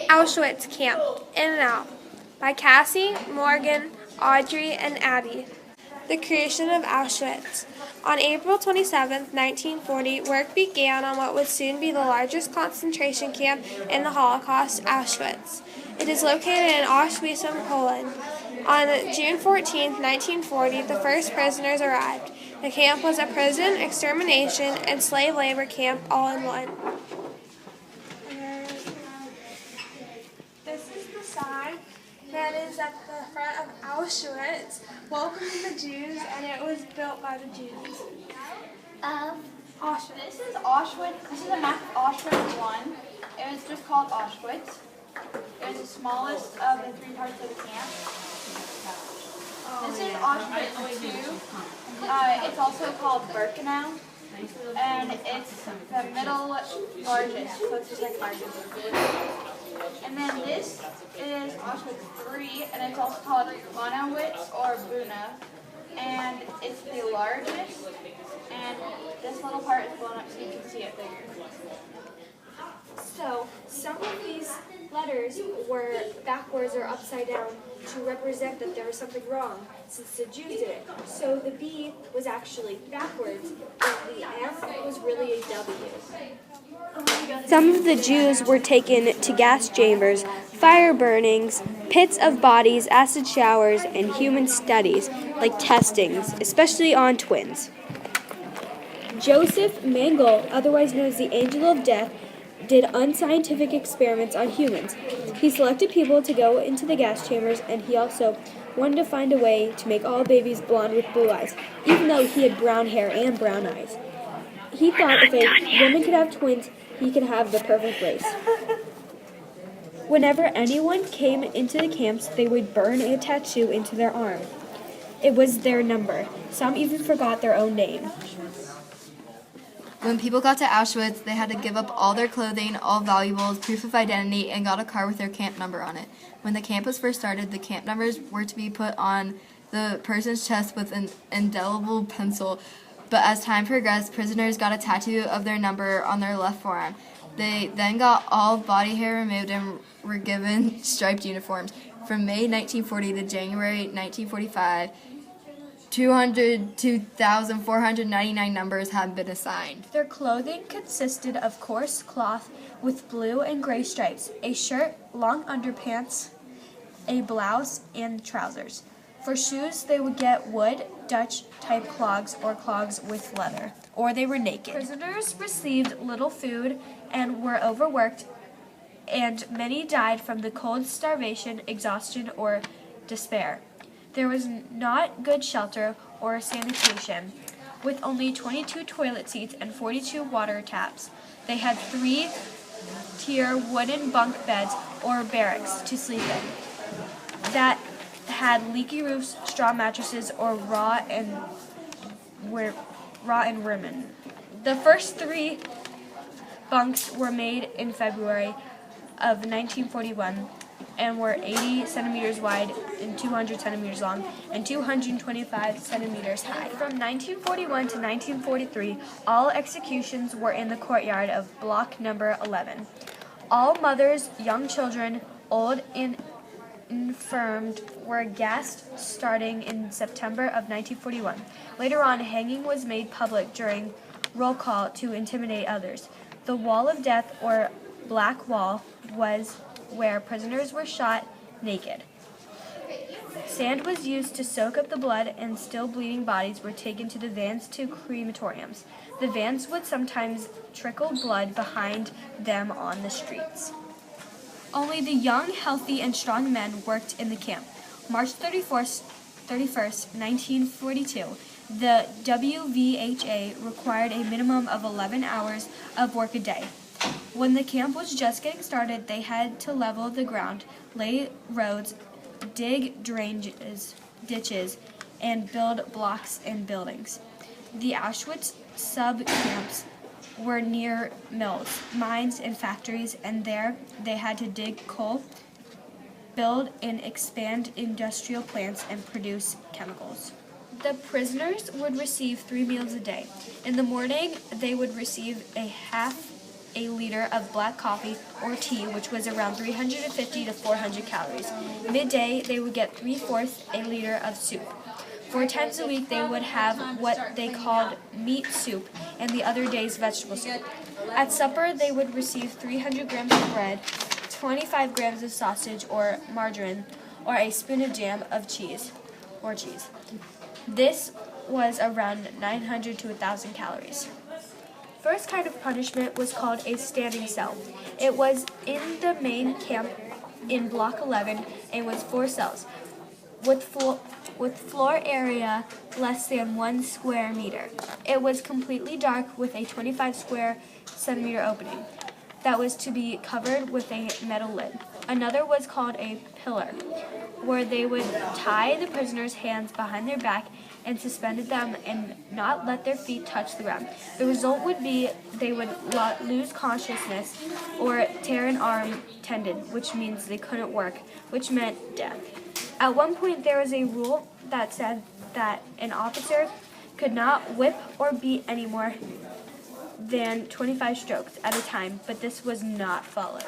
Auschwitz Camp, In and Out, by Cassie, Morgan, Audrey, and Abby. The creation of Auschwitz. On April 27, 1940, work began on what would soon be the largest concentration camp in the Holocaust, Auschwitz. It is located in Auschwitz, Poland. On June 14, 1940, the first prisoners arrived. The camp was a prison, extermination, and slave labor camp all in one. This is the sign that is at the front of Auschwitz, welcoming the Jews, and it was built by the Jews. Auschwitz. This is Auschwitz. This is a map of Auschwitz 1. It was just called Auschwitz. It was the smallest of the three parts of the camp. This is Auschwitz 2. It's also called Birkenau. And it's the middle largest, so it's just like largest. And then this is Auschwitz 3, and it's also called Monowitz or Buna. And it's the largest, and this little part is blown up so you can see it bigger. So, some of these letters were backwards or upside down to represent that there was something wrong, since the Jews did it. So the B was actually backwards, and the M was really a W. Some of the Jews were taken to gas chambers, fire burnings, pits of bodies, acid showers, and human studies, like testings, especially on twins. Joseph Mengele, otherwise known as the Angel of Death, did unscientific experiments on humans. He selected people to go into the gas chambers, and he also wanted to find a way to make all babies blonde with blue eyes, even though he had brown hair and brown eyes. He thought if a woman could have twins, he could have the perfect race. Whenever anyone came into the camps, they would burn a tattoo into their arm. It was their number. Some even forgot their own name. When people got to Auschwitz, they had to give up all their clothing, all valuables, proof of identity, and got a car with their camp number on it. When the camp was first started, the camp numbers were to be put on the person's chest with an indelible pencil, but as time progressed, prisoners got a tattoo of their number on their left forearm. They then got all body hair removed and were given striped uniforms. From May 1940 to January 1945, 202,499 numbers have been assigned. Their clothing consisted of coarse cloth with blue and gray stripes, a shirt, long underpants, a blouse, and trousers. For shoes, they would get wood, Dutch-type clogs, or clogs with leather, or they were naked. Prisoners received little food and were overworked, and many died from the cold, starvation, exhaustion, or despair. There was not good shelter or sanitation. With only 22 toilet seats and 42 water taps, they had 3-tier wooden bunk beds or barracks to sleep in that had leaky roofs, straw mattresses, or raw and women. The first 3 bunks were made in February of 1941 and were 80 centimeters wide and 200 centimeters long and 225 centimeters high. From 1941 to 1943, all executions were in the courtyard of block number 11. All mothers, young children, old and infirmed were gassed starting in September of 1941. Later on, hanging was made public during roll call to intimidate others. The wall of death, or black wall, was where prisoners were shot naked. Sand was used to soak up the blood, and still bleeding bodies were taken to the vans to crematoriums. The vans would sometimes trickle blood behind them on the streets. Only the young, healthy, and strong men worked in the camp. March 31st, 1942, the WVHA required a minimum of 11 hours of work a day. When the camp was just getting started, they had to level the ground, lay roads, dig ditches, and build blocks and buildings. The Auschwitz sub-camps were near mills, mines, and factories, and there they had to dig coal, build and expand industrial plants, and produce chemicals. The prisoners would receive 3 meals a day. In the morning, they would receive a half a liter of black coffee or tea, which was around 350 to 400 calories. Midday, they would get 3/4 a liter of soup. 4 times a week, they would have what they called meat soup, and the other days vegetable soup. At supper, they would receive 300 grams of bread, 25 grams of sausage or margarine, or a spoon of jam of cheese. This was around 900 to 1,000 calories. First kind of punishment was called a standing cell. It was in the main camp in Block 11 and was 4 cells with floor area less than 1 square meter. It was completely dark with a 25 square centimeter opening that was to be covered with a metal lid. Another was called a pillar, where they would tie the prisoners' hands behind their back and suspended them and not let their feet touch the ground. The result would be they would lose consciousness or tear an arm tendon, which means they couldn't work, which meant death. At one point, there was a rule that said that an officer could not whip or beat any more than 25 strokes at a time, but this was not followed.